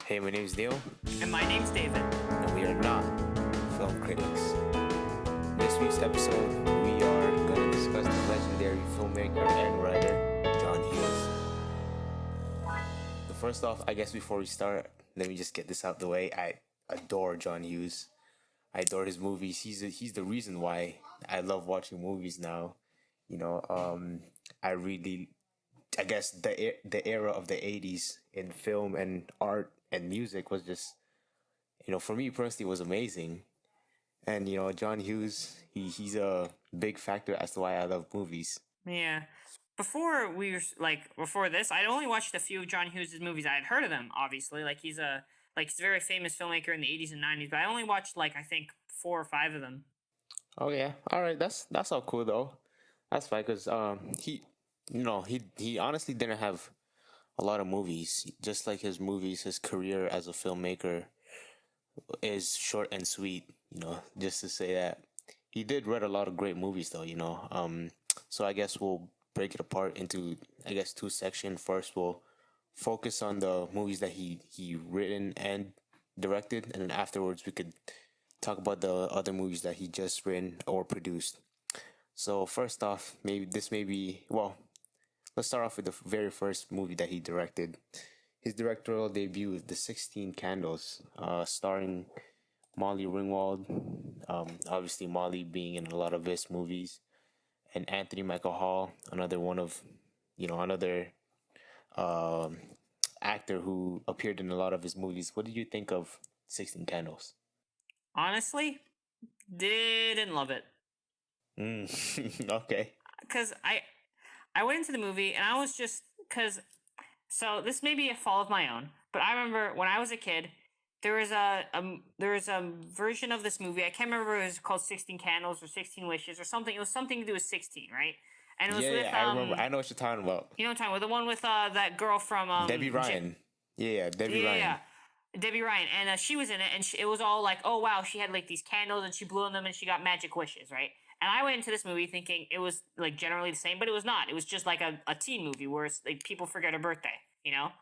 Hey, my name's Neil, And my name's David. and we are not film critics. In this week's episode, we are going to discuss the legendary filmmaker and writer, John Hughes. But first off, I guess before we start, let me just get this out the way. I adore John Hughes. I adore his movies. He's the reason why I love watching movies now. You know, I really, I guess the era of the '80s in film and art and music was just, for me personally, was amazing. And John Hughes, he's a big factor as to why I love movies. Yeah. Before this, I'd only watched a few of John Hughes' movies. I had heard of them, obviously. He's a very famous filmmaker in the 80s and 90s, but I only watched I think 4 or 5 of them. Oh yeah, all right, that's all cool though. That's fine because he honestly didn't have a lot of movies. Just like his movies, his career as a filmmaker is short and sweet. Just to say that he did write a lot of great movies though. So I guess we'll break it apart into two sections. First, we'll focus on the movies that he written and directed, and then afterwards we could talk about the other movies that he just written or produced. So first off, let's start off with the very first movie that he directed. His directorial debut is The 16 Candles, starring Molly Ringwald, obviously Molly being in a lot of his movies, and Anthony Michael Hall, another um, actor who appeared in a lot of his movies. What did you think of 16 Candles? Honestly, didn't love it. Okay. Because I went into the movie and I was just. So this may be a fault of my own, but I remember when I was a kid, there was a version of this movie. I can't remember if it was called 16 Candles or 16 Wishes or something. It was something to do with 16, right? And it was with I remember. I know what you're talking about. You know what I'm talking about? The one with that girl from Debbie Ryan. Debbie Ryan. Yeah, Debbie Ryan, and she was in it, and it was all like, oh wow, she had these candles, and she blew on them, and she got magic wishes, right? And I went into this movie thinking it was generally the same, but it was not. It was just a teen movie where it's people forget a birthday, you know.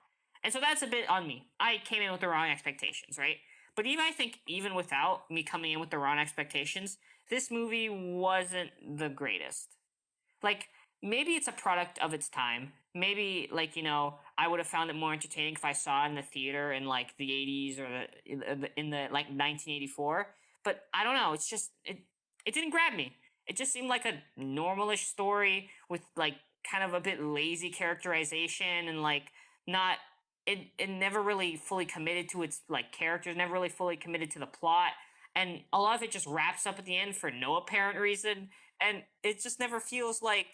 And so that's a bit on me. I came in with the wrong expectations, right? But I think even without me coming in with the wrong expectations, this movie wasn't the greatest. Like, maybe it's a product of its time. Maybe I would have found it more entertaining if I saw it in the theater in the 80s or in the 1984. But I don't know. It's just it didn't grab me. It just seemed like a normalish story with kind of a bit lazy characterization and not it never really fully committed to its characters, never really fully committed to the plot, and a lot of it just wraps up at the end for no apparent reason, and it just never feels it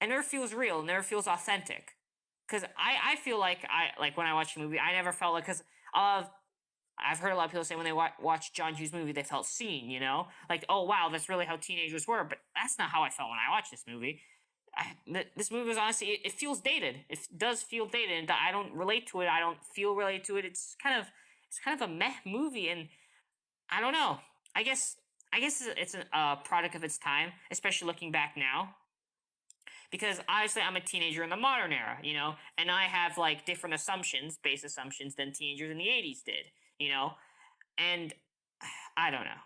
never feels real, it never feels authentic. Because I feel when I watch a movie, I never felt because I've heard a lot of people say when they watch John Hughes movie, they felt seen, oh wow, that's really how teenagers were. But that's not how I felt when I watched this movie. This movie was honestly, it feels dated. It does feel dated, and I don't relate to it. I don't feel related to it. It's kind of a meh movie, and I don't know. I guess it's a product of its time, especially looking back now. Because obviously I'm a teenager in the modern era, and I have different base assumptions than teenagers in the 80s did, and I don't know.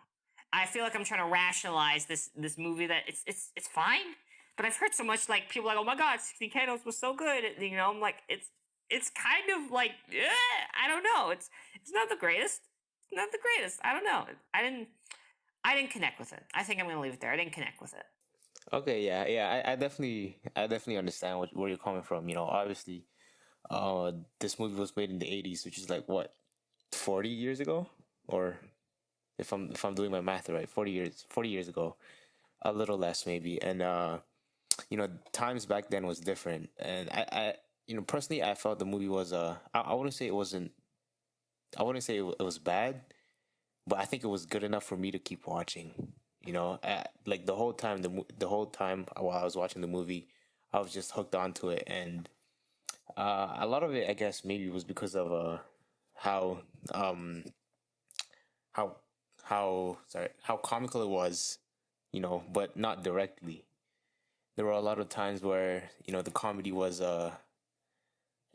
I feel like I'm trying to rationalize this movie that it's fine, but I've heard so much people oh my god, 16 Candles was so good, I'm like it's kind of I don't know. It's not the greatest. It's not the greatest. I don't know. I didn't connect with it. I think I'm gonna leave it there. I didn't connect with it. Okay, yeah. I definitely understand where you're coming from. Obviously, this movie was made in the '80s, which is 40 years ago, or if I'm doing my math right, 40 years ago, a little less maybe. And times back then was different. And personally, I felt the movie was I wouldn't say it wasn't. I wouldn't say it was bad, but I think it was good enough for me to keep watching. The whole time, the whole time while I was watching the movie, I was just hooked onto it, and a lot of it, I guess, maybe was because of how um how how comical it was, but not directly. There were a lot of times where the comedy was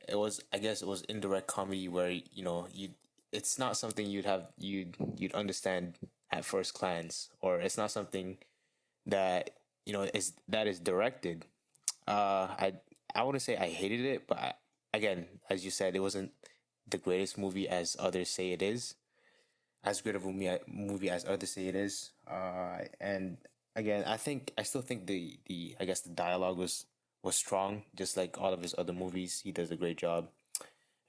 it was, I guess it was indirect comedy where you it's not something you'd understand at first glance, or it's not something that is directed. I I wouldn't say I hated it, but again, as you said, it wasn't the greatest movie as others say it is, as great of a movie as others say it is. And again, I still think the I guess the dialogue was strong, just like all of his other movies. He does a great job.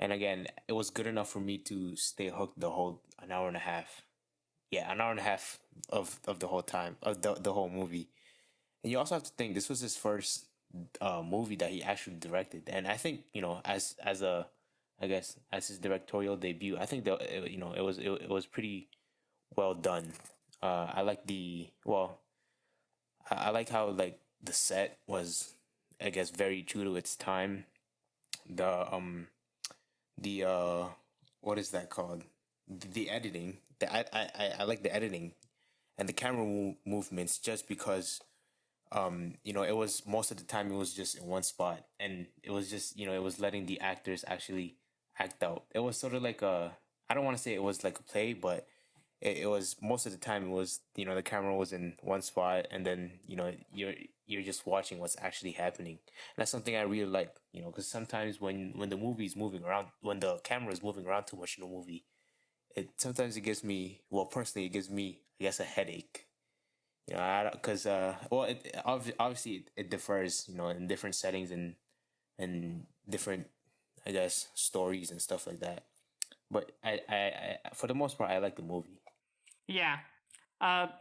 And again, it was good enough for me to stay hooked the whole an hour and a half. Yeah, an hour and a half of the whole time of the whole movie. And you also have to think this was his first movie that he actually directed, and I think as a I guess as his directorial debut, I think that it was pretty well done. I like the well, I like how like the set was, I guess, very true to its time. The what is that called? The editing. I like the editing and the camera movements, just because it was most of the time it was just in one spot, and it was just it was letting the actors actually act out. It was sort of like a, I don't want to say it was like a play, but it was most of the time it was the camera was in one spot, and then you're just watching what's actually happening. And that's something I really like, because sometimes when the movie's moving around, when the camera is moving around too much in a movie, it sometimes it gives me, well, personally, it gives me, I guess, a headache. Because well, obviously it differs, in different settings and different, I guess, stories and stuff like that. But I for the most part, I like the movie. Yeah.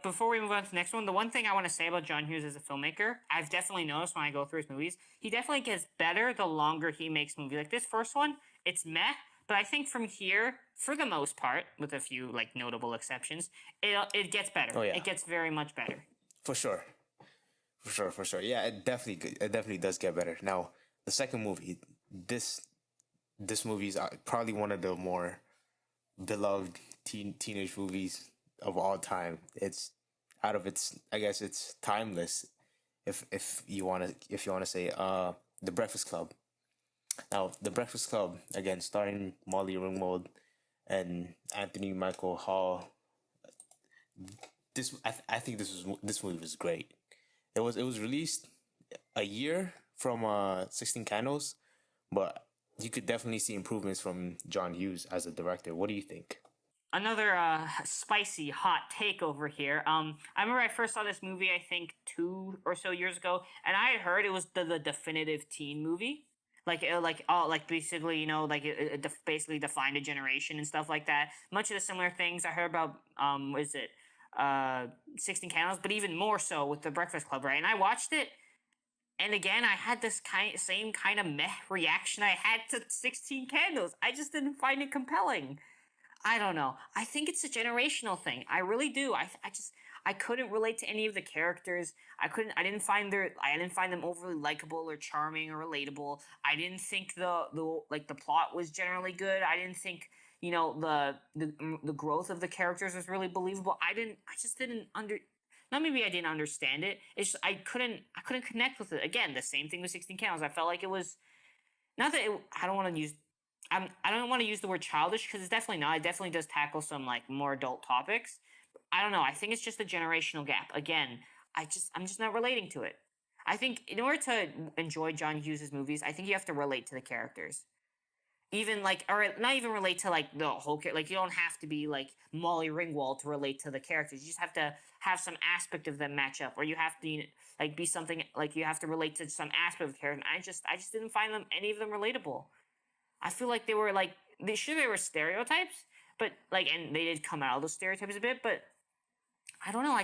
Before we move on to the next one, the one thing I want to say about John Hughes as a filmmaker, I've definitely noticed when I go through his movies, he definitely gets better the longer he makes movies. Like this first one, it's meh, but I think from here, for the most part, with a few like notable exceptions, it gets better. Oh yeah, It gets very much better. for sure, for sure. Yeah, it definitely does get better. Now the second movie, this this movie is probably one of the more beloved teenage movies of all time. It's out of its, I guess it's timeless. If you wanna say The Breakfast Club. Now The Breakfast Club, again, starring Molly Ringwald and Anthony Michael Hall. I think this movie was great. It was released a year from 16 Candles, but you could definitely see improvements from John Hughes as a director. What do you think? Another spicy hot take over here. I remember I first saw this movie I think 2 or so years ago, and I had heard it was the definitive teen movie. Like basically like basically defined a generation and stuff like that. Much of the similar things I heard about what is it 16 Candles, but even more so with the Breakfast Club, right? And I watched it, and again I had this same kind of meh reaction I had to 16 Candles. I just didn't find it compelling. I don't know. I think it's a generational thing. I really do. I couldn't relate to any of the characters. I didn't find them overly likable or charming or relatable. I didn't think the plot was generally good. I didn't think the growth of the characters was really believable. I just didn't under not maybe I didn't understand it. It's just I couldn't connect with it. Again, the same thing with 16 Candles. I felt like it was not that I don't want to use I don't want to use the word childish because it's definitely not. It definitely does tackle some like more adult topics. I don't know. I think it's just a generational gap. Again, I'm just not relating to it. I think in order to enjoy John Hughes's movies, I think you have to relate to the characters. Even like, or not even relate to like the whole like you don't have to be like Molly Ringwald to relate to the characters. You just have to have some aspect of them match up, or you have to like be something like you have to relate to some aspect of the character. And I just didn't find them any of them relatable. I feel like they were like they were stereotypes, but like and they did come out of those stereotypes a bit, but I don't know.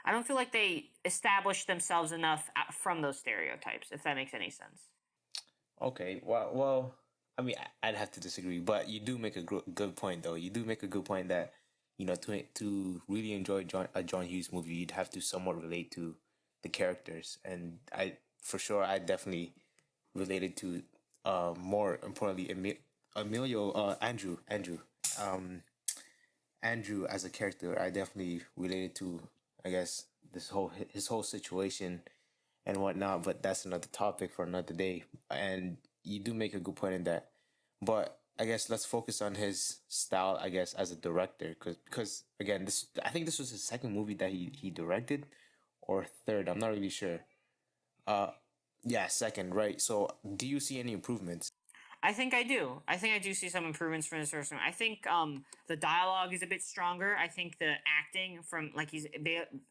I don't feel like they established themselves enough from those stereotypes. If that makes any sense. Okay, well, I mean, I'd have to disagree, but you do make a good point, though. You do make a good point that to really enjoy a John Hughes movie, you'd have to somewhat relate to the characters, and for sure, I definitely related to, more importantly, Emilio, um, Andrew as a character. I definitely related to, I guess, his whole situation and whatnot. But that's another topic for another day. And you do make a good point in that, but I guess let's focus on his style. I guess as a director, because again, this I think this was his second movie that he directed, or third. I'm not really sure. Uh, yeah, second, right? So, do you see any improvements? I think I do. I think I do see some improvements from this first one. I think the dialogue is a bit stronger. I think the acting from like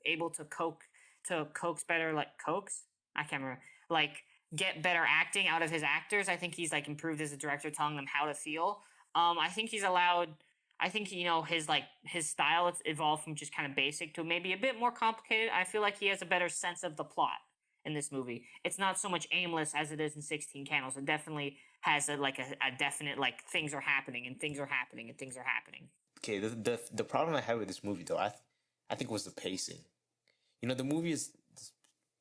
able to coax better like coax. I can't remember like get better acting out of his actors. I think he's like improved as a director, telling them how to feel. I think he's allowed. I think his style it's evolved from just kind of basic to maybe a bit more complicated. I feel like he has a better sense of the plot in this movie. It's not so much aimless as it is in 16 Candles. It definitely has a definite like things are happening and things are happening and things are happening. Okay, the problem I had with this movie though, I think was the pacing. You know, the movie is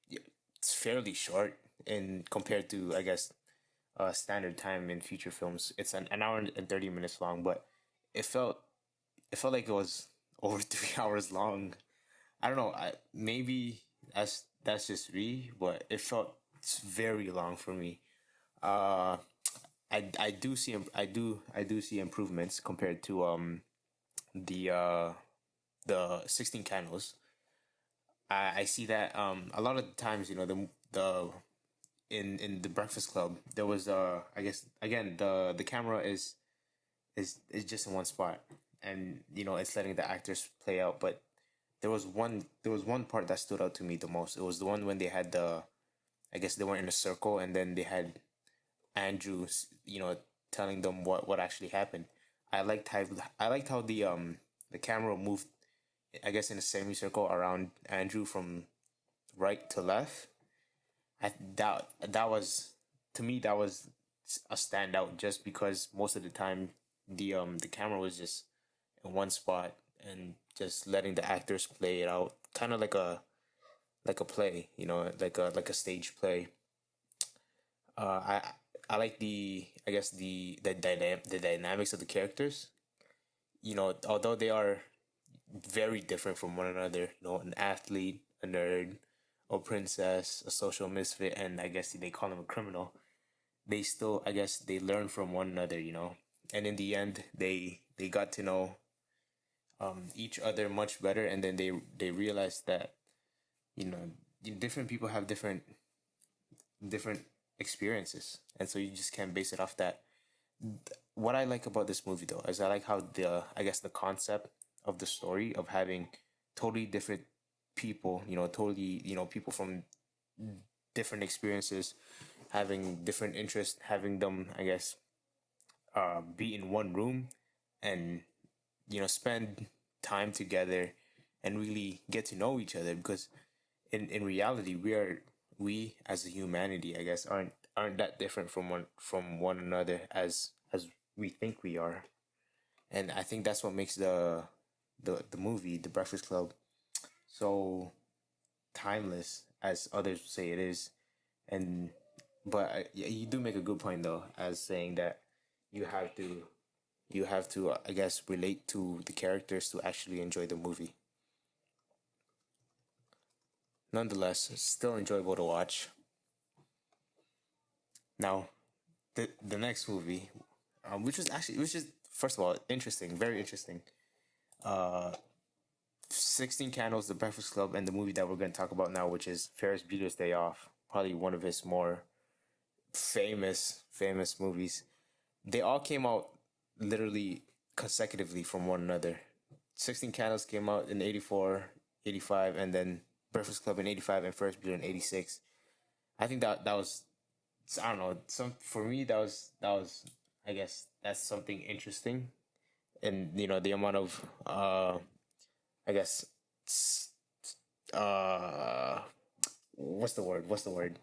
yeah, it's fairly short in compared to I guess standard time in feature films. It's an hour and 30 minutes long, but it felt it felt like it was over 3 hours long. I don't know. Maybe that's just me, but it felt very long for me. Uh, I do see I do see improvements compared to the uh the 16 candles. I see that a lot of the times, you know, the in the Breakfast Club there was I guess again the camera is just in one spot, and you know it's letting the actors play out. But there was one part that stood out to me the most. It was the one when they had the I guess they were in a circle, and then they had Andrew, you know, telling them what actually happened. I liked how the camera moved, I guess, in a semicircle around Andrew from right to left. That was to me that was a standout, just because most of the time the camera was just in one spot and just letting the actors play it out, kind of like a play, you know, like a stage play. I like the I guess the dynamics of the characters. You know, although they are very different from one another. You know, an athlete, a nerd, a princess, a social misfit, and I guess they call him a criminal. They still, I guess, they learn from one another. You know, and in the end, they got to know each other much better, and then they realized that you know different people have different experiences, and so you just can't base it off that. What I like about this movie though is I like how the I guess the concept of the story of having totally different people, you know, totally, you know, people from different experiences, having different interests, having them, I guess, be in one room and you know spend time together and really get to know each other, because in reality we as a humanity, I guess, aren't that different from one another as we think we are. And I think that's what makes the movie The Breakfast Club so timeless, as others say it is. And but yeah, you do make a good point though, as saying that you have to you have to I guess relate to the characters to actually enjoy the movie. Nonetheless, it's still enjoyable to watch. Now, the next movie, which is first of all interesting, very interesting. Uh, 16 Candles, The Breakfast Club, and the movie that we're going to talk about now, which is Ferris Bueller's Day Off, probably one of his more famous movies. They all came out literally consecutively from one another. 16 Candles came out in 84, 85, and then Breakfast Club in 85 and Ferris Bueller in 86. I think that was I don't know, some for me that was I guess that's something interesting. And you know the amount of I guess uh what's the word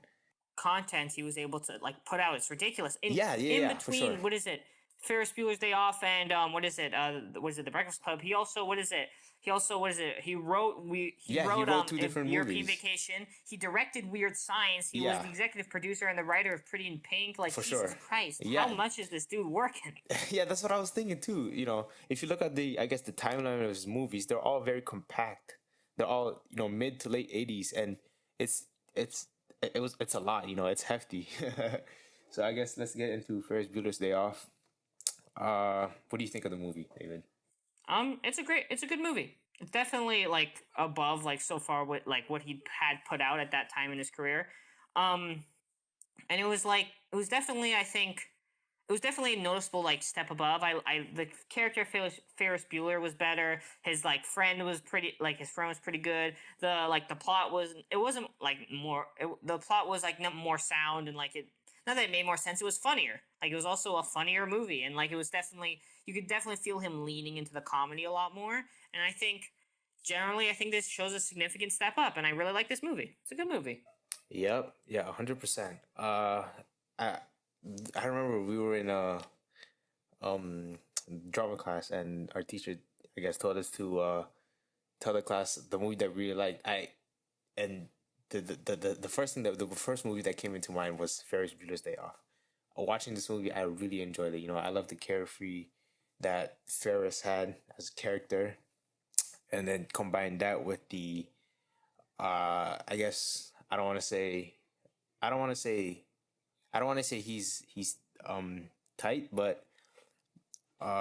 Content he was able to like put out, it's ridiculous. In yeah, for sure. between, what is it? Ferris Bueller's Day Off and what is it? The Breakfast Club. He also what is it? He also what is it? He Yeah, he wrote wrote two different European movies. Vacation. He directed Weird Science. He was Yeah, the executive producer and the writer of Pretty in Pink. Like for Jesus sure. Christ, how Yeah. much is this dude working? Yeah, that's what I was thinking too. You know, if you look at the I guess the timeline of his movies, they're all very compact. They're all, you know, mid to late 80s, and it's it's it's a lot, you know, it's hefty. So I guess let's get into Ferris Bueller's Day Off. What do you think of the movie, David? It's a good movie. It's definitely like above like so far what he had put out at that time in his career. Um, and it was definitely I think it was definitely a noticeable like step above. I the character Ferris Bueller was better. His like friend was pretty like his friend was pretty good. The plot was it wasn't like more the plot was like more sound and like it not that it made more sense. It was funnier. Like it was also a funnier movie and like it was definitely you could definitely feel him leaning into the comedy a lot more. And I think generally I think this shows a significant step up and I really like this movie. It's a good movie. Yep, yeah, 100%. I I remember we were in a um drama class, and our teacher, I guess, told us to tell the class the movie that we really liked. And the first thing that the first movie that came into mind was Ferris Bueller's Day Off. Watching this movie, I really enjoyed it. You know, I love the carefree that Ferris had as a character, and then combine that with the I guess I don't want to say I don't want to say he's tight, but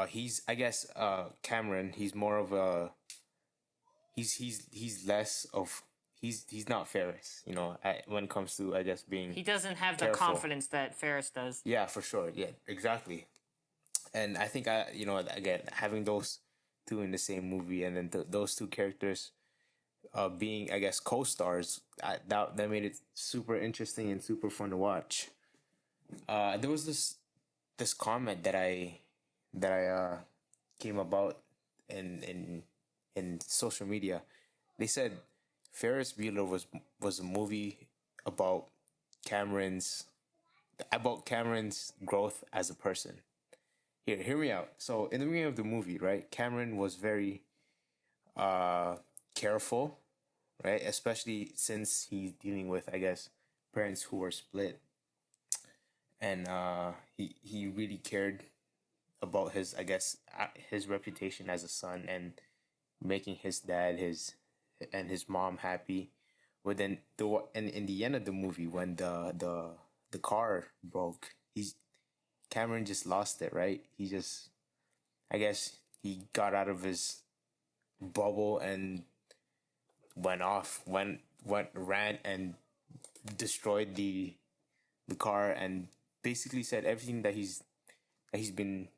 he's I guess Cameron. He's more of a he's less of he's not Ferris. You know, when it comes to I guess being He doesn't have the careful. confidence that Ferris does. Yeah, for sure. Yeah, exactly. And I think I you know again having those two in the same movie, and then those two characters being I guess co-stars, that made it super interesting and super fun to watch. There was this comment that I came about in social media. They said Ferris Bueller was a movie about Cameron's Cameron's growth as a person. Here, hear me out. So in the beginning of the movie, right, Cameron was very uh careful, right? Especially since he's dealing with, I guess, parents who were split, and he really cared about his, I guess, his reputation as a son and making his dad his and his mom happy. But then and in the end of the movie, when the car broke, he's Cameron just lost it, right? He just, I guess, he got out of his bubble and ran and destroyed the car, and basically said everything that he's been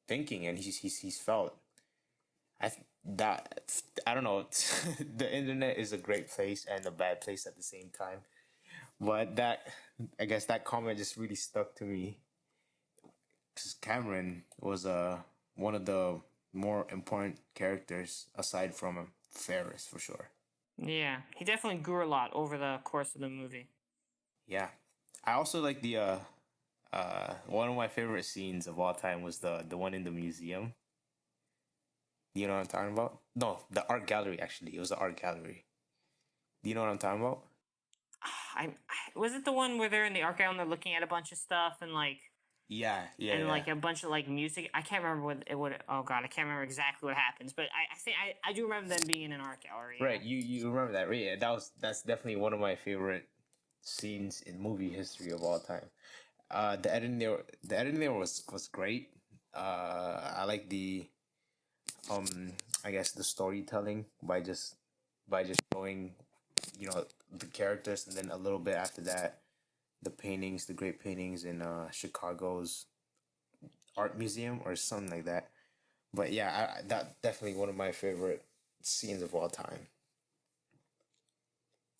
thinking and he's felt. That I don't know. The internet is a great place and a bad place at the same time. But that I guess that comment just really stuck to me because Cameron was one of the more important characters aside from Ferris for sure. Yeah, he definitely grew a lot over the course of the movie. Yeah, I also like the one of my favorite scenes of all time was the one in the museum. Do you know what I'm talking about? No, the art gallery actually. It was the art gallery. Do you know what I'm talking about? Was it the one where they're in the archive and they're looking at a bunch of stuff and Yeah, yeah, and yeah. like a bunch of like music. I can't remember what. Oh god, I can't remember exactly what happens. But I think I do remember them being in an art gallery. Yeah. Right, you remember that, right? Yeah, that's definitely one of my favorite scenes in movie history of all time. The editing there was great. I like the um I guess the storytelling by just showing, you know, the characters, and then a little bit after that the paintings, the great paintings in Chicago's art museum or something like that. But yeah, that definitely one of my favorite scenes of all time.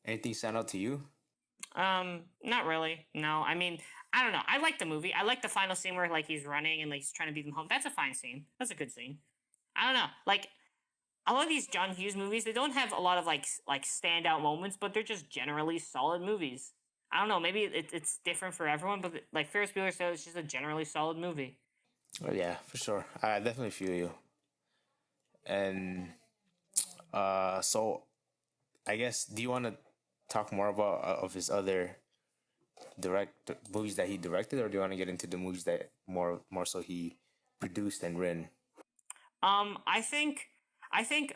Anything stand out to you? Not really. No, I mean, I don't know. I like the movie. I like the final scene where like he's running and like he's trying to beat them home. That's a fine scene. That's a good scene. I don't know. Like a lot of these John Hughes movies, they don't have a lot of like standout moments, but they're just generally solid movies. I don't know. Maybe it's different for everyone, but like Ferris Bueller said, it's just a generally solid movie. Oh yeah, for sure. I definitely feel you. And so I guess, do you want to talk more about of his other direct movies that he directed, or do you want to get into the movies that more so he produced and written? I think, I think,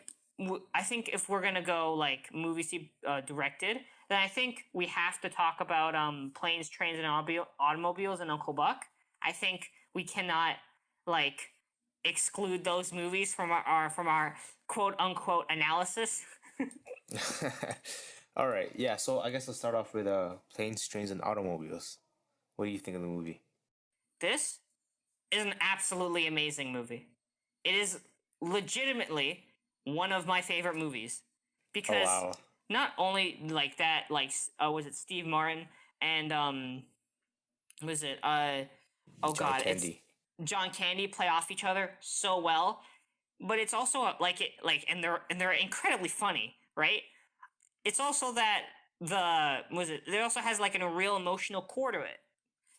I think if we're gonna go like movies he directed, then I think we have to talk about Planes, Trains, and Automobiles and Uncle Buck. I think we cannot like exclude those movies from our quote unquote analysis. All right, yeah. So I guess let's start off with planes, trains, and automobiles. What do you think of the movie? This is an absolutely amazing movie. It is legitimately one of my favorite movies Oh because wow, not only like that, like was it Steve Martin and was it oh John god, it's Candy. John Candy play off each other so well, but it's also like it like and they're incredibly funny, right? It's also that the was it there also has like a real emotional core to it.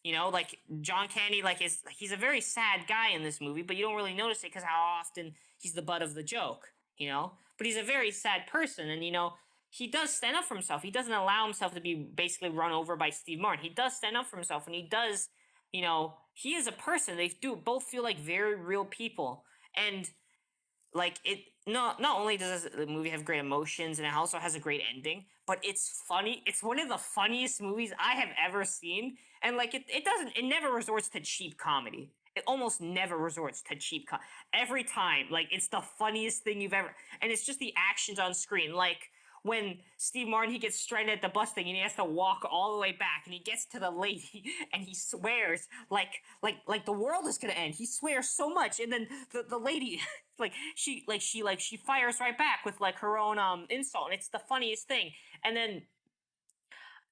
You know, like John Candy, like he's a very sad guy in this movie, but you don't really notice it because how often he's the butt of the joke. You know, but he's a very sad person, and he does stand up for himself. He doesn't allow himself to be basically run over by Steve Martin. He does stand up for himself, and he does. He is a person. They do both feel like very real people, and like it not only does the movie have great emotions and it also has a great ending, but it's funny. It's one of the funniest movies I have ever seen, and like it never resorts to cheap comedy. It almost never resorts to every time. Like it's the funniest thing you've ever, and it's just the actions on screen. Like when Steve Martin he gets stranded at the bus thing and he has to walk all the way back and he gets to the lady and he swears like the world is gonna end. He swears so much, and then the lady she fires right back with like her own insult, and it's the funniest thing. And then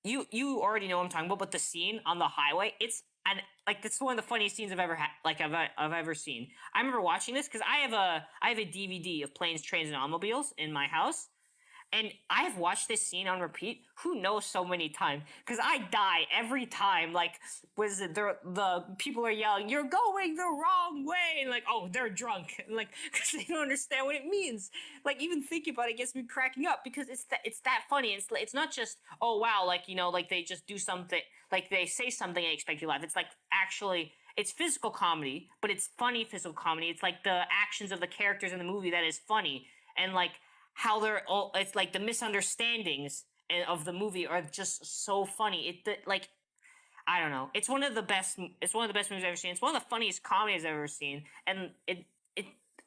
you already know what I'm talking about, but the scene on the highway, it's one of the funniest scenes I've ever had, like I've ever seen. I remember watching this because I have a DVD of Planes, Trains, and Automobiles in my house, and I have watched this scene on repeat, who knows, so many times. Because I die every time. Like, was it the people are yelling, "You're going the wrong way!" And like, oh, they're drunk. And like, because they don't understand what it means. Like, even thinking about it gets me cracking up because it's that funny. It's not just, oh wow, like like they just do something, like they say something and expect you to laugh. It's like actually. It's physical comedy, but it's funny physical comedy. It's like the actions of the characters in the movie that is funny, and like how they're all, it's like the misunderstandings of the movie are just so funny. Like I don't know, it's one of the best movies I've ever seen. It's one of the funniest comedies I've ever seen, and it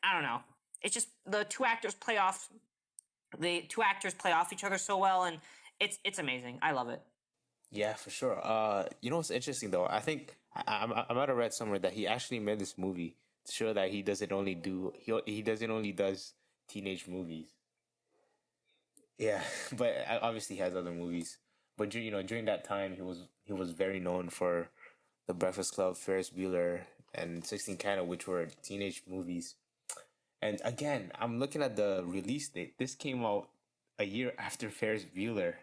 I don't know, it's just the two actors play off each other so well, and it's amazing. I love it. Yeah, for sure. You know what's interesting though? I think I might have read somewhere that he actually made this movie to show that he doesn't only does teenage movies. Yeah, but obviously he has other movies. But during that time, he was very known for The Breakfast Club, Ferris Bueller, and 16 Candle, which were teenage movies. And again, I'm looking at the release date. This came out a year after Ferris Bueller.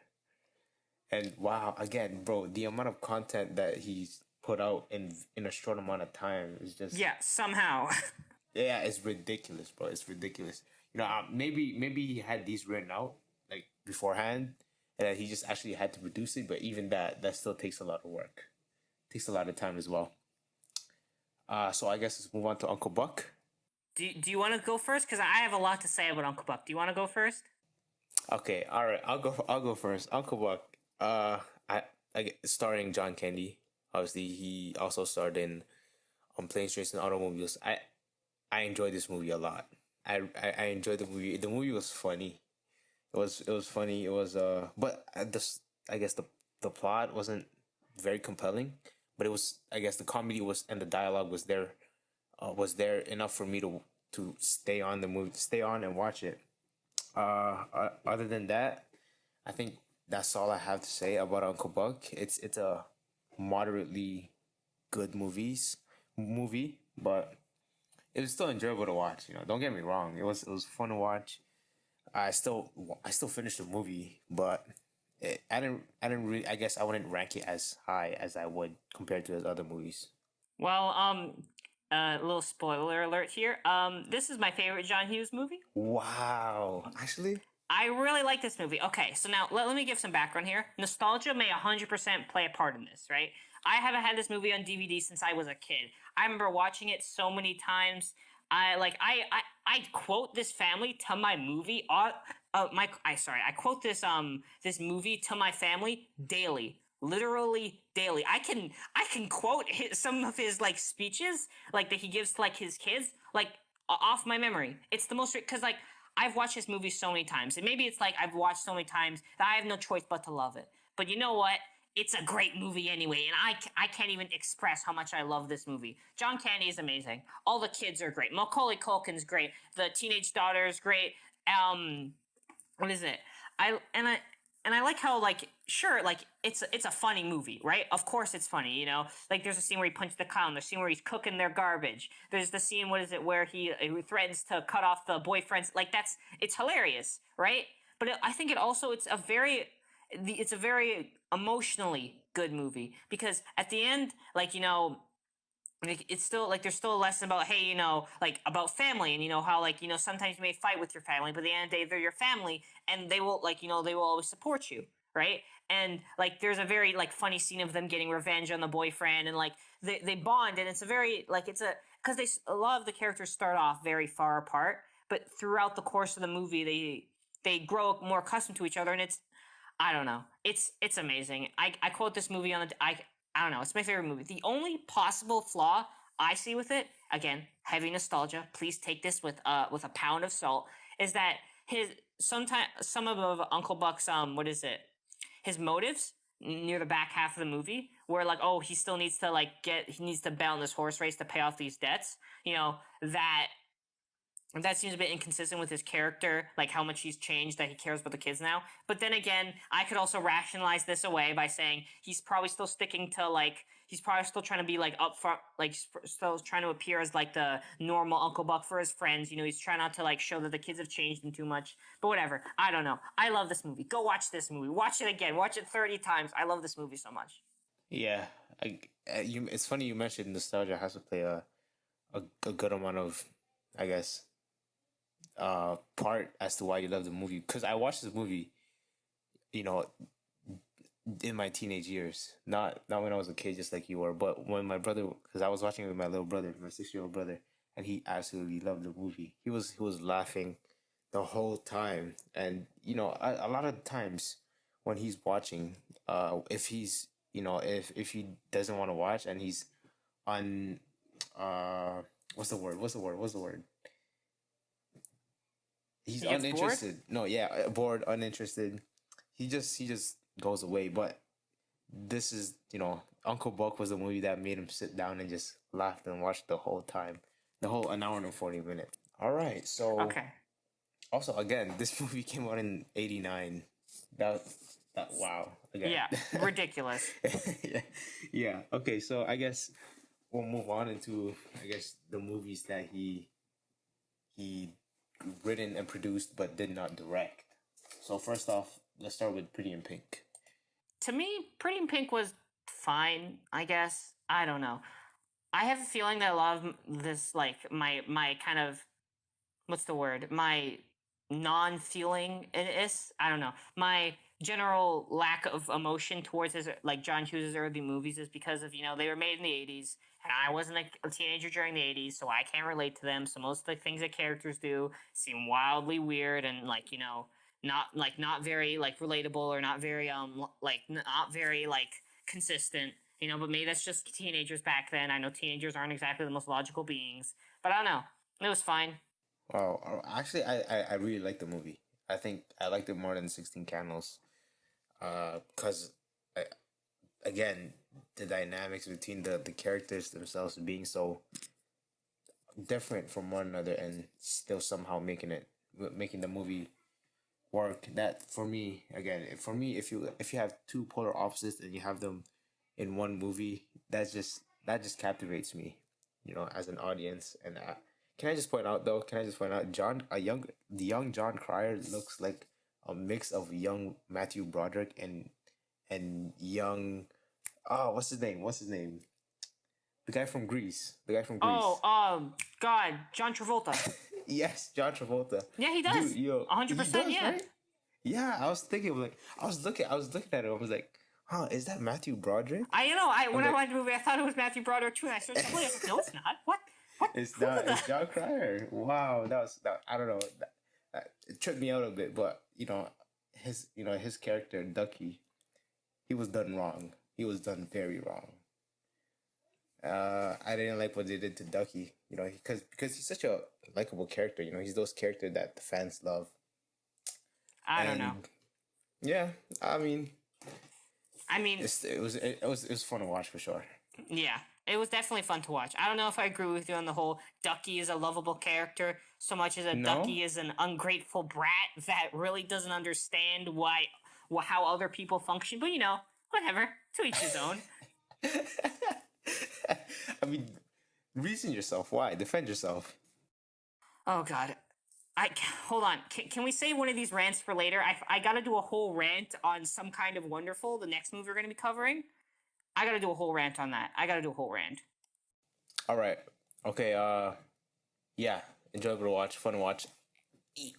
And wow, again, bro, the amount of content that he's put out in a short amount of time is just, Yeah, somehow. yeah, it's ridiculous, bro. It's ridiculous. Maybe he had these written out like beforehand, and that he just actually had to produce it. But even that still takes a lot of work, takes a lot of time as well. So I guess let's move on to Uncle Buck. Do you want to go first? Because I have a lot to say about Uncle Buck. Do you want to go first? Okay, all right, I'll go first. Uncle Buck. Uh, starring John Candy. Obviously, he also starred in on Planes, Trains, and Automobiles. I enjoyed this movie a lot. I enjoyed the movie. The movie was funny. It was funny. It was but I guess the plot wasn't very compelling, but it was, I guess, the comedy was, and the dialogue was there enough for me to stay on and watch it. Other than that, I think that's all I have to say about Uncle Buck. It's a moderately good movie, but it was still enjoyable to watch. Don't get me wrong. It was fun to watch. I still finished the movie, but I didn't really. I guess I wouldn't rank it as high as I would compared to his other movies. Well, a little spoiler alert here. This is my favorite John Hughes movie. Wow, actually, I really like this movie. Okay, so now let me give some background here. Nostalgia may 100% play a part in this, right? I haven't had this movie on DVD since I was a kid. I remember watching it so many times. I quote this family to my movie I quote this movie to my family daily, literally daily. I can quote some of his like speeches like that he gives to like his kids like off my memory. It's the most because like I've watched this movie so many times, and maybe it's like I've watched so many times that I have no choice but to love it. But you know what? It's a great movie anyway, and I can't even express how much I love this movie. John Candy is amazing. All the kids are great. Macaulay Culkin's great. The teenage daughter is great. What is it? I and I and I like how like sure like it's a funny movie, right? Of course it's funny, you know. Like there's a scene where he punched the clown. There's a scene where he's cooking their garbage. There's the scene what is it where he threatens to cut off the boyfriend's like it's hilarious, right? But I think it's a very emotionally good movie because at the end like you know like it's still like there's still a lesson about hey you know like about family and you know how like you know sometimes you may fight with your family but at the end of the day they're your family and they will like you know they will always support you, right? And like there's a very like funny scene of them getting revenge on the boyfriend and like they bond and it's a very like it's because a lot of the characters start off very far apart but throughout the course of the movie they grow more accustomed to each other and it's I don't know. It's amazing. I quote this movie on the I don't know. It's my favorite movie. The only possible flaw I see with it, again, heavy nostalgia. Please take this with a pound of salt. Is that some of Uncle Buck's what is it? His motives near the back half of the movie, where like oh he still needs to he needs to bet on this horse race to pay off these debts. You know that seems a bit inconsistent with his character, like how much he's changed that he cares about the kids now. But then again, I could also rationalize this away by saying he's probably still sticking to like he's probably still trying to be like upfront, like still trying to appear as like the normal Uncle Buck for his friends. You know, he's trying not to like show that the kids have changed him too much. But whatever, I don't know. I love this movie. Go watch this movie. Watch it again. Watch it 30 times. I love this movie so much. Yeah, it's funny you mentioned nostalgia has to play a good amount of, I guess, part as to why you love the movie. Because I watched this movie, you know, in my teenage years, not when I was a kid, just like you were, but when my brother, because I was watching it with my little brother, my 6-year-old brother, and he absolutely loved the movie. He was laughing the whole time, and you know, a lot of times when he's watching, if he's if he doesn't want to watch and he's on, what's the word he's He gets bored. uninterested. No, yeah, bored, uninterested. He just goes away. But this is, Uncle Buck was a movie that made him sit down and just laugh and watch the whole time, the whole an hour and 40 minutes. All right, so Okay. also again, this movie came out in '89. That that wow again. Yeah. Ridiculous. yeah, yeah. Okay, so I guess we'll move on into the movies that he written and produced but did not direct. So first off, let's start with Pretty in Pink. To me, Pretty in Pink was fine, I guess. I don't know. I have a feeling that a lot of this, like my kind of what's the word? My non-feeling is I don't know. My general lack of emotion towards his like John Hughes' early movies is because of they were made in the '80s and I wasn't a teenager during the '80s, so I can't relate to them. So most of the things that characters do seem wildly weird and not very like relatable or not very not very like consistent. But maybe that's just teenagers back then. I know teenagers aren't exactly the most logical beings, but I don't know. It was fine. Well, actually, I really like the movie. I think I liked it more than 16 Candles. Because again, the dynamics between the characters themselves being so different from one another and still somehow making the movie work. That for me, if you have two polar opposites and you have them in one movie, that just captivates me, as an audience. And can I just point out though? The young John Cryer looks like a mix of young Matthew Broderick and young, what's his name? The guy from Greece. The guy from Greece. Oh, God, John Travolta. Yes, John Travolta. Yeah, he does. Dude, yo, 100%. Yeah. Right? Yeah, I was thinking like I was looking at it. I was like, huh, is that Matthew Broderick? When I watched the movie, I thought it was Matthew Broderick too, and I searched the place. No, it's not. What? It's not. It's John Cryer. Wow, that I don't know. it tripped me out a bit. But his character Ducky, he was done wrong. He was done very wrong. I didn't like what they did to Ducky. Because he's such a likable character. He's those characters that the fans love. I don't know. Yeah, I mean, it it was fun to watch for sure. Yeah, it was definitely fun to watch. I don't know if I agree with you on the whole Ducky is a lovable character so much as a No, Ducky is an ungrateful brat that really doesn't understand how other people function. But whatever. To each his own. I mean, reason yourself. Why defend yourself? Oh God. Hold on. Can we save one of these rants for later? I gotta do a whole rant on Some Kind of Wonderful, the next movie we're gonna be covering. I gotta do a whole rant on that. I gotta do a whole rant. All right. Okay. Yeah. Enjoyable to watch. Fun to watch.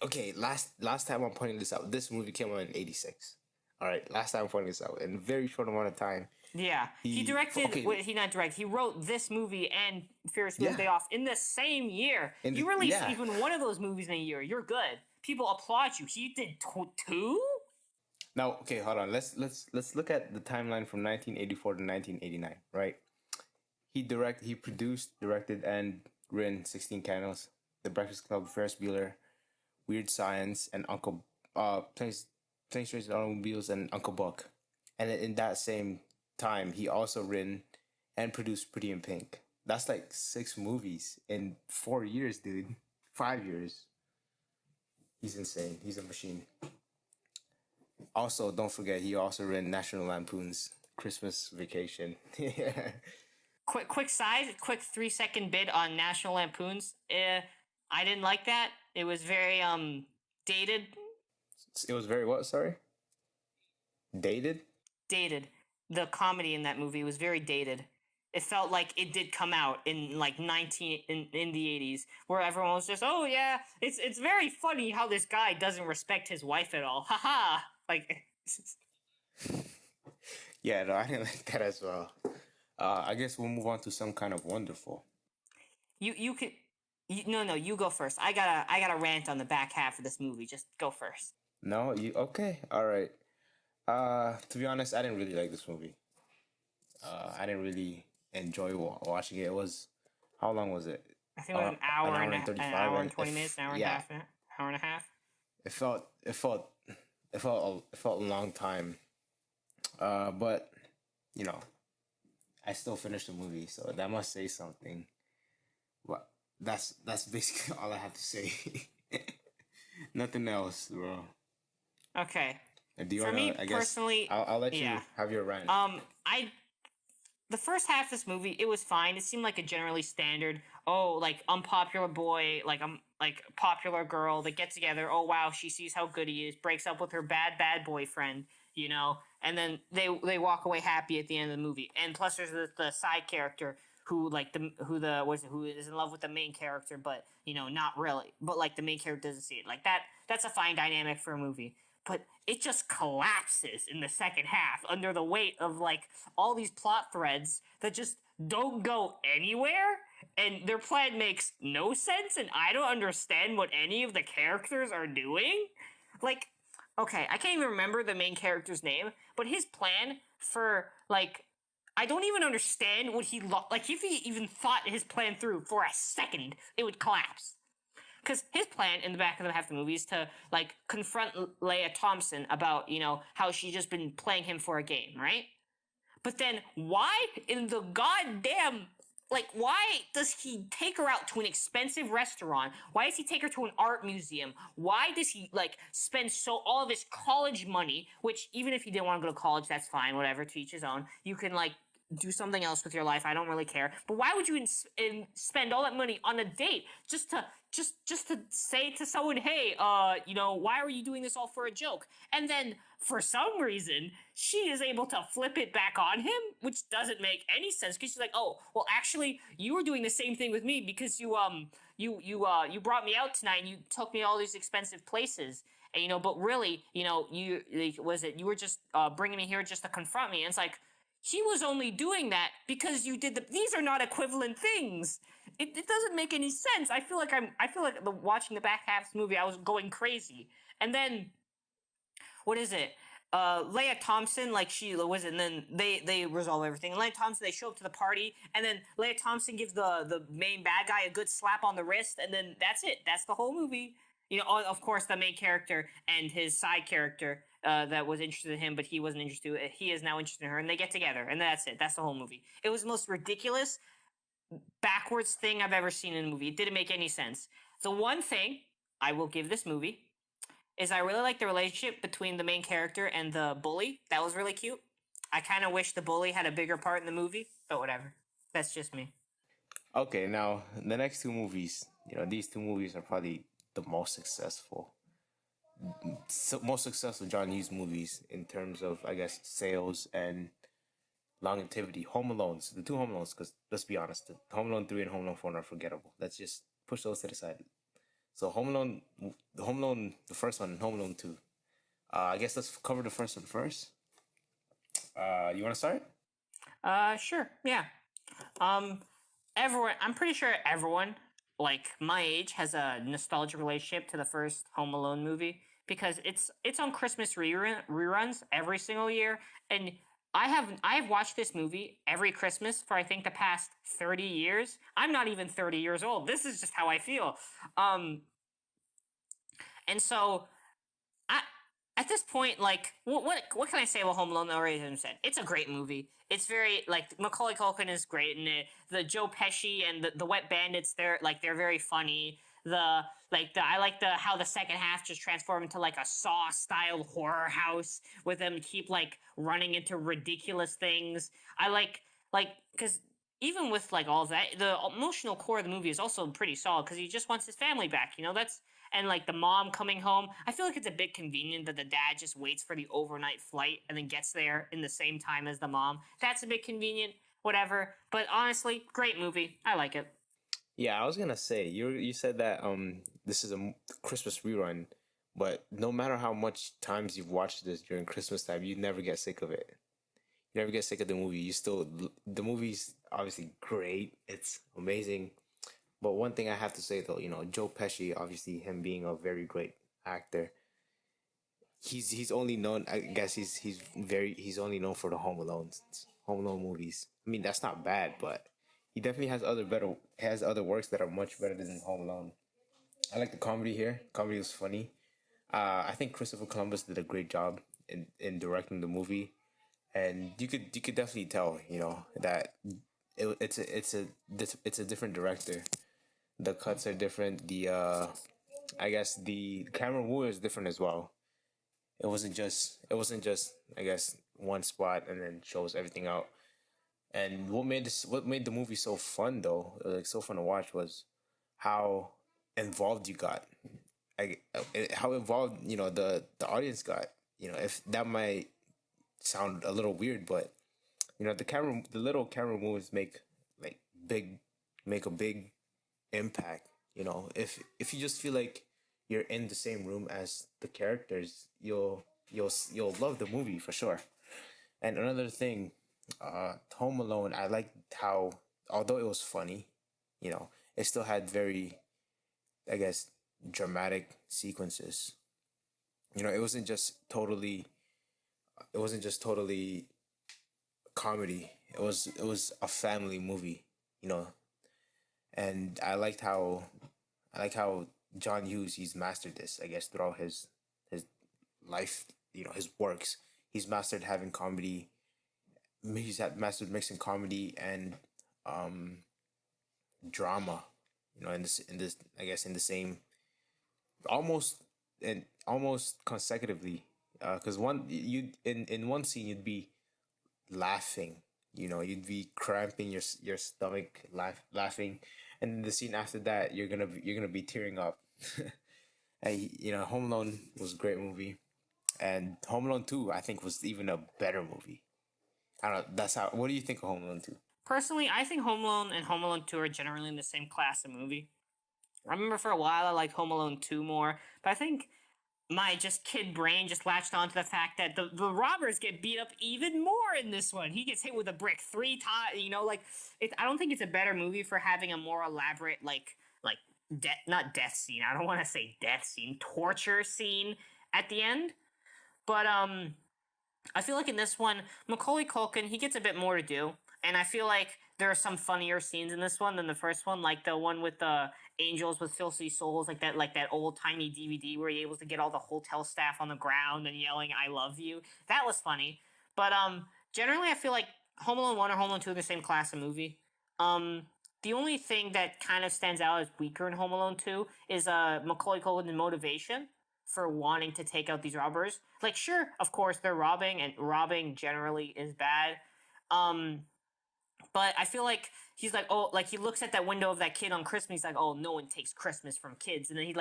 Okay. Last time I'm pointing this out. This movie came out in '86. All right. Last time I'm pointing this out in a very short amount of time. Yeah, he directed. Okay. He not direct. He wrote this movie and Ferris Bueller's Day Off in the same year. You released even one of those movies in a year. You're good. People applaud you. He did two. Now, okay, hold on. Let's look at the timeline from 1984 to 1989. Right? He produced, directed, and written 16 Candles, The Breakfast Club, Ferris Bueller, Weird Science, and Planes, Trains, and Automobiles, and Uncle Buck. And in that same time, he also written and produced Pretty in Pink. That's like 6 movies in 4 years, dude. 5 years. He's insane. He's a machine. Also, don't forget, he also written National Lampoon's Christmas Vacation. Quick 3-second bit on National Lampoon's. I didn't like that. It was very dated. It was very what? Sorry. Dated. Dated. The comedy in that movie was very dated. It felt like it did come out in like in the 80s, where everyone was just, oh yeah, it's very funny how this guy doesn't respect his wife at all. Haha. Like. Yeah, no, I didn't like that as well. I guess we'll move on to Some Kind of Wonderful. You could. No, you go first. I gotta rant on the back half of this movie. Just go first. No, you okay? All right. To be honest, I didn't really like this movie. I didn't really enjoy watching it. It was, how long was it? I think it was an hour and 35, an hour and 20 minutes, an hour and a half, hour and a half. It felt a long time. But I still finished the movie, so that must say something. But that's basically all I have to say. Nothing else, bro. Okay. Do you wanna, I guess, personally, I'll let you have your rant. The first half of this movie, it was fine. It seemed like a generally standard, like unpopular boy, like popular girl that gets together. Oh wow, she sees how good he is, breaks up with her bad boyfriend, and then they walk away happy at the end of the movie. And plus, there's the side character who is in love with the main character, but not really. But like the main character doesn't see it. Like that's a fine dynamic for a movie. But it just collapses in the second half under the weight of like all these plot threads that just don't go anywhere, and their plan makes no sense, and I don't understand what any of the characters are doing. Like, okay, I can't even remember the main character's name, but his plan for like, I don't even understand what like if he even thought his plan through for a second, it would collapse. Because his plan in the back of the half of the movie is to like confront Leia Thompson about how she's just been playing him for a game, right? But then why in the goddamn why does he take her out to an expensive restaurant? Why does he take her to an art museum? Why does he spend all of his college money? Which even if you didn't want to go to college, that's fine. Whatever, to each his own. You can do something else with your life. I don't really care. But why would you spend all that money on a date just to say to someone, hey, why are you doing this all for a joke? And then for some reason, she is able to flip it back on him, which doesn't make any sense, because she's like, oh, well, actually, you were doing the same thing with me because you brought me out tonight and you took me all these expensive places. And, but really, you were just bringing me here just to confront me. And it's like, he was only doing that because you did these are not equivalent things. it doesn't make any sense. I feel like watching the back half of the movie, I was going crazy. And then what is it? Leia Thompson, like she was, and then they resolve everything. And Leia Thompson, they show up to the party, and then Leia Thompson gives the main bad guy a good slap on the wrist, and then that's it. That's the whole movie. You know, of course, the main character and his side character that was interested in him, but he wasn't interested. He is now interested in her, and they get together, and that's it. That's the whole movie. It was the most ridiculous, backwards thing I've ever seen in a movie. It didn't make any sense. The one thing I will give this movie is I really like the relationship between the main character and the bully. That was really cute. I kind of wish the bully had a bigger part in the movie, but whatever. That's just me. Okay, now the next two movies, these two movies are probably the most successful, most successful John Hughes movies in terms of, I guess, sales and longevity. Home Alones, the two Home Alones, because let's be honest, the Home Alone 3 and Home Alone 4 are forgettable. Let's just push those to the side. So Home Alone, the first one, and Home Alone 2. I guess let's cover the first one first. You want to start? Sure. Yeah. Everyone, I'm pretty sure everyone like my age has a nostalgic relationship to the first Home Alone movie because it's on Christmas reruns every single year, and I have watched this movie every Christmas for I think the past 30 years. I'm not even 30 years old. This is just how I feel. And so I at this point, like, what can I say about Home Alone that I already haven't said? It's a great movie. It's very like Macaulay Culkin is great in it. The Joe Pesci and the Wet Bandits, they're very funny. I like the how the second half just transformed into like a Saw style horror house with them keep like running into ridiculous things. I like because even with like all that, the emotional core of the movie is also pretty solid because he just wants his family back. You know, that's and like the mom coming home. I feel like it's a bit convenient that the dad just waits for the overnight flight and then gets there in the same time as the mom. That's a bit convenient, whatever. But honestly, great movie. I like it. Yeah, I was gonna say you said that this is a Christmas rerun, but no matter how much times you've watched this during Christmas time, you never get sick of it. You never get sick of the movie. The movie's obviously great. It's amazing. But one thing I have to say though, Joe Pesci, obviously him being a very great actor, he's only known. I guess he's only known for the Home Alone movies. I mean, that's not bad, but he definitely has other works that are much better than Home Alone. I like the comedy here. Comedy was funny. I think Christopher Columbus did a great job in directing the movie, and you could definitely tell, that it's a different director. The cuts are different. I guess the camera move is different as well. It wasn't just I guess one spot and then shows everything out. And what made the movie so fun though, like so fun to watch, was how involved you got. How involved the audience got. If that might sound a little weird, but the little camera moves like big make a big impact. If you just feel like you're in the same room as the characters, you'll love the movie for sure. And another thing, Home Alone, I liked how, although it was funny, it still had very, I guess, dramatic sequences. It wasn't just totally comedy. It was a family movie, you know. And I like how John Hughes, he's mastered this, I guess, throughout his life, his works. He's mastered having comedy. Mastered mixing comedy and um drama. In this I guess in the same, almost almost consecutively. Because in one scene you'd be laughing. You'd be cramping your stomach, laughing, and then the scene after that you're gonna be tearing up. And Home Alone was a great movie, and Home Alone 2 I think was even a better movie. I don't know. That's how. What do you think of Home Alone 2? Personally, I think Home Alone and Home Alone 2 are generally in the same class of movie. I remember for a while I liked Home Alone 2 more, but I think my just kid brain just latched onto the fact that the robbers get beat up even more in this one. He gets hit with a brick 3 times. Like I don't think it's a better movie for having a more elaborate like death, not death scene. I don't want to say death scene, torture scene at the end. But I feel like in this one, Macaulay Culkin, he gets a bit more to do, and I feel like there are some funnier scenes in this one than the first one, like the one with the angels with filthy souls, like that old timey DVD where you're able to get all the hotel staff on the ground and yelling "I love you." That was funny, but generally I feel like Home Alone 1 or Home Alone 2 are the same class of movie. Um, the only thing that kind of stands out as weaker in Home Alone 2 is Macaulay Culkin's motivation for wanting to take out these robbers. Like, sure, of course, they're robbing, and robbing generally is bad. Um, but I feel like he's like, oh, like he looks at that window of that kid on Christmas. He's like, oh, no one takes Christmas from kids, and then he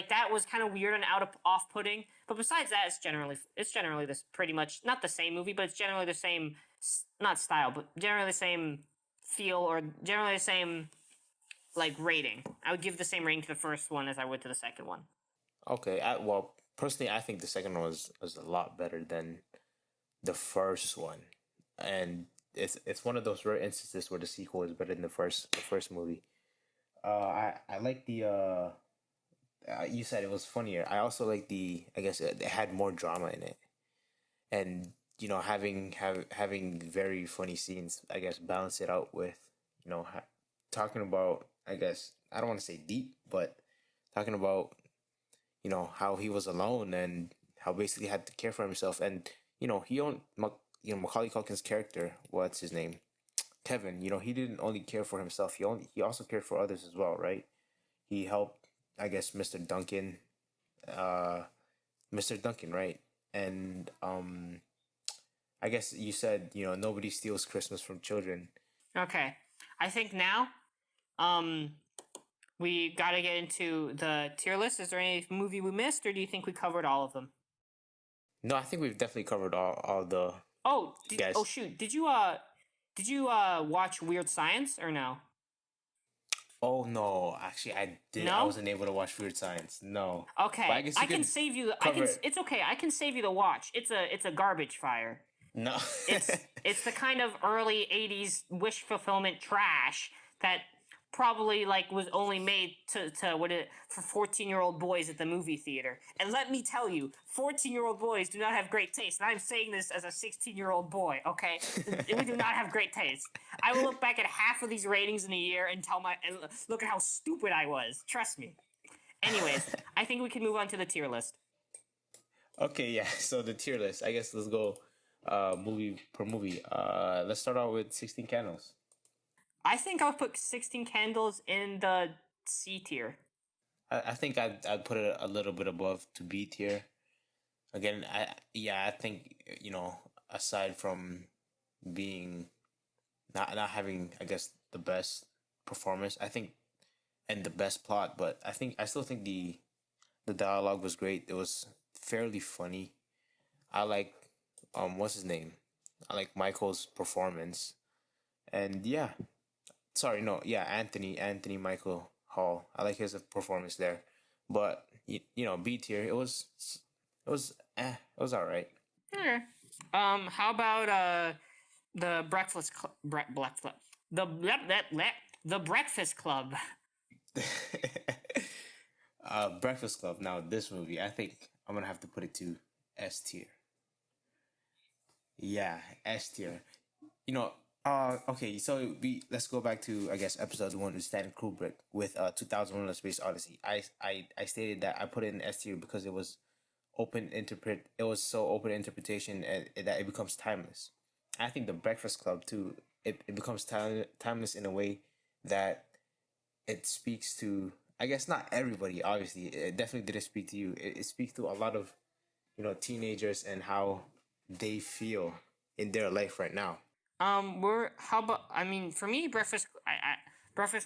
that was kind of weird and off putting. But besides that, it's generally this pretty much not the same movie, but it's generally the same, not style, but generally the same feel, or generally the same like rating. I would give the same rating to the first one as I would to the second one. Okay, well, personally, I think the second one was a lot better than the first one, and it's one of those rare instances where the sequel is better than the first movie. I like the you said it was funnier. I also like I guess it had more drama in it, and having very funny scenes. I guess balance it out with talking about, I guess I don't want to say deep, but talking about how he was alone and how basically had to care for himself, and he owned Macaulay Culkin's character, what's his name, Kevin. He didn't only care for himself, he also cared for others as well, right? He helped, I guess, uh Mr. Duncan, right? And I guess you said nobody steals Christmas from children. Okay, I think now, um, we got to get into the tier list. Is there any movie we missed, or do you think we covered all of them? No, I think we've definitely covered all the Oh guys. shoot, did you watch Weird Science or no? Oh no, actually I No. wasn't able to watch Weird Science, no. But I Okay, guess I you can could save you. I cover can. it. It's okay. I can save you the watch. It's a garbage fire. No. It's the kind of early '80s wish fulfillment trash that probably like was only made to what it for 14-year-old boys at the movie theater. And let me tell you, 14-year-old boys do not have great taste. And I'm saying this as a 16-year-old boy. Okay, we do not have great taste. I will look back at half of these ratings in a year and look at how stupid I was. Trust me. Anyways, I think we can move on to the tier list. Okay, yeah. So the tier list. I guess let's go movie per movie. Let's start out with 16 Candles. I think I'll put 16 Candles in the C tier. I think I'd put it a little bit above to B tier. Again, I think aside from being not having, I guess, the best performance, I think, and the best plot, but I still think the dialogue was great. It was fairly funny. I like what's his name? I like Michael's performance. And yeah, sorry, no, yeah, Anthony Michael Hall. I like his performance there. But B tier, it was all right. Okay. How about the breakfast cl- bre- breakfast the bleh, bleh, bleh, the Breakfast Club? Breakfast Club. Now this movie, I think I'm gonna have to put it to S tier. Yeah, S tier. Okay, so let's go back to, I guess, episode one with Stanley Kubrick with 2001: A Space Odyssey. I stated that I put it in S tier because it was so open interpretation, and that it becomes timeless. I think the Breakfast Club too, it becomes timeless in a way that it speaks to, I guess, not everybody, obviously. It definitely didn't speak to you. It speaks to a lot of teenagers and how they feel in their life right now. We're how about I mean for me Breakfast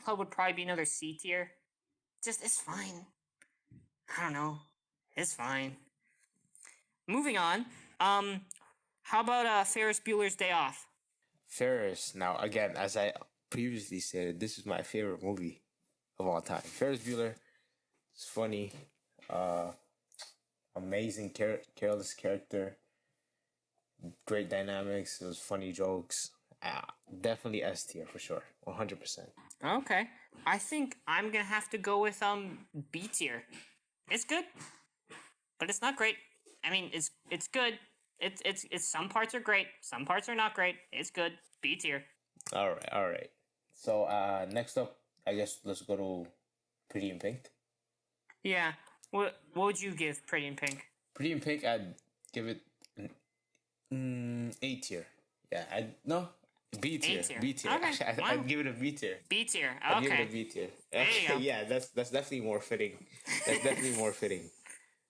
Club would probably be another C tier. Just it's fine. I don't know. It's fine. Moving on. How about Ferris Bueller's Day Off? Ferris. Now, again, as I previously said, this is my favorite movie of all time. Ferris Bueller. It's funny. Uh, amazing careless character, great dynamics. It was funny jokes. Definitely S tier for sure, 100%. Okay. I think I'm gonna have to go with B tier. It's good, but it's not great. I mean, it's good. It's some parts are great, some parts are not great. It's good. B tier. All right, all right. So next up, I guess let's go to Pretty in Pink. Yeah. What would you give Pretty in Pink? Pretty in Pink, I'd give it an A tier. Yeah, B tier. tier. B tier. Okay, Actually, wow. I'd give it a B tier. B tier. I'd give it Okay. a B tier. There you go. Yeah, that's definitely more fitting. That's definitely more fitting.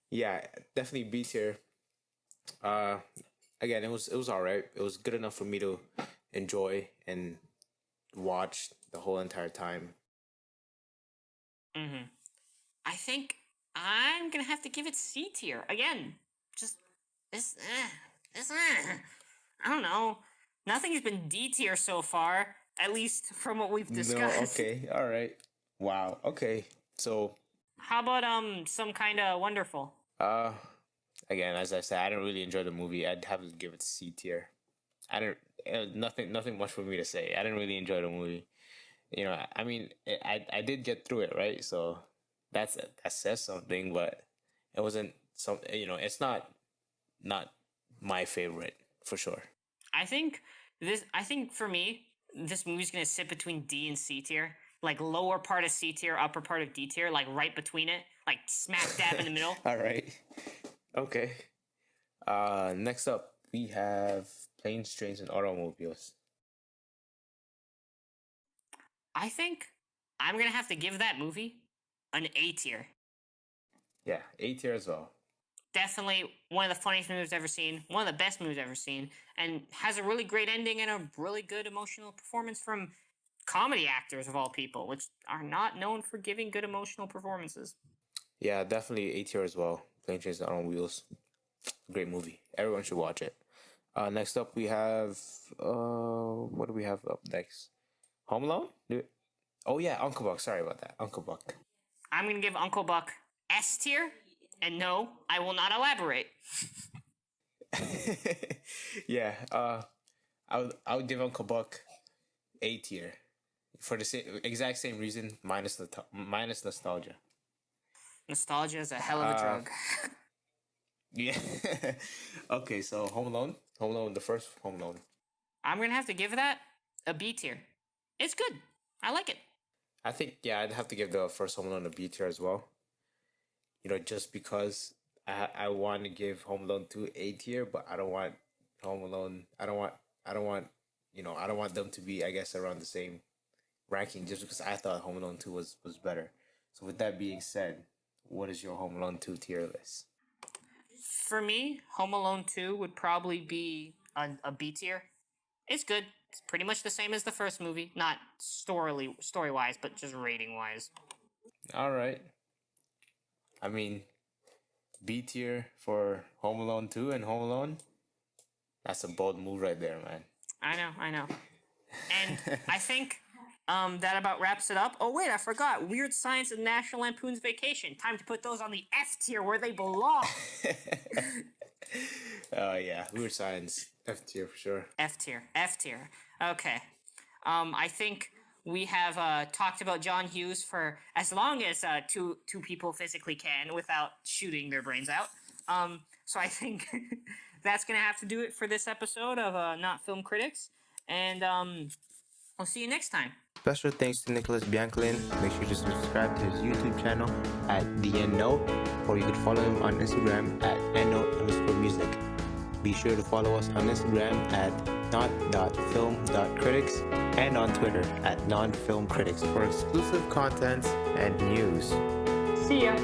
Yeah, definitely B tier. Again, it was all right. It was good enough for me to enjoy and watch the whole entire time. Mm-hmm. I think I'm gonna have to give it C tier again. Just this. I don't know. Nothing's been D tier so far, at least from what we've discussed. No, okay, all right. Wow. Okay. So, How about Some Kind of Wonderful? again, as I said, I didn't really enjoy the movie. I'd have to give it C tier. I don't. Nothing much for me to say. I didn't really enjoy the movie. You know, I mean, I did get through it, right? So that says something, but it wasn't some. You know, it's not my favorite for sure. I think for me, this movie's gonna sit between D and C tier. Like lower part of C tier, upper part of D tier, like right between it, like smack dab in the middle. All right. Okay. Next up we have Planes, Trains, and Automobiles. I think I'm gonna have to give that movie an A tier. Yeah, A tier as well. Definitely one of the funniest movies I've ever seen, one of the best movies I've ever seen, and has a really great ending and a really good emotional performance from comedy actors of all people, which are not known for giving good emotional performances. Yeah, definitely A tier as well. Planes, Trains, and Automobiles. Great movie. Everyone should watch it. Next up we have what do we have up next? Home Alone? Oh yeah, Uncle Buck. Sorry about that. Uncle Buck. I'm gonna give Uncle Buck S tier, and no, I will not elaborate. Yeah, I would give Uncle Buck A tier for the exact same reason, minus nostalgia. Nostalgia is a hell of a drug. Yeah. Okay, so Home Alone, the first Home Alone. I'm gonna have to give that a B tier. It's good. I like it. I think I'd have to give the first Home Alone a B tier as well. You know, just because I want to give Home Alone 2 A tier, but I don't want Home Alone. I don't want I don't want them to be, I guess, around the same ranking, just because I thought Home Alone 2 was better. So with that being said, what is your Home Alone 2 tier list? For me, Home Alone 2 would probably be a B tier. It's good. It's pretty much the same as the first movie. Not story-wise, but just rating-wise. All right. I mean, B tier for Home Alone 2 and Home Alone. That's a bold move right there, man. I know. And I think that about wraps it up. Oh, wait, I forgot. Weird Science and National Lampoon's Vacation. Time to put those on the F tier where they belong. Yeah, Weird Science. F tier for sure. F tier. Okay. I think we have talked about John Hughes for as long as two people physically can without shooting their brains out. So I think that's going to have to do it for this episode of Not Film Critics. And I'll see you next time. Special thanks to Nicholas Biancalin. Make sure to subscribe to his YouTube channel at The End Note, or you could follow him on Instagram at endnote_music. Be sure to follow us on Instagram at not.film.critics and on Twitter at nonfilmcritics for exclusive content and news. See ya.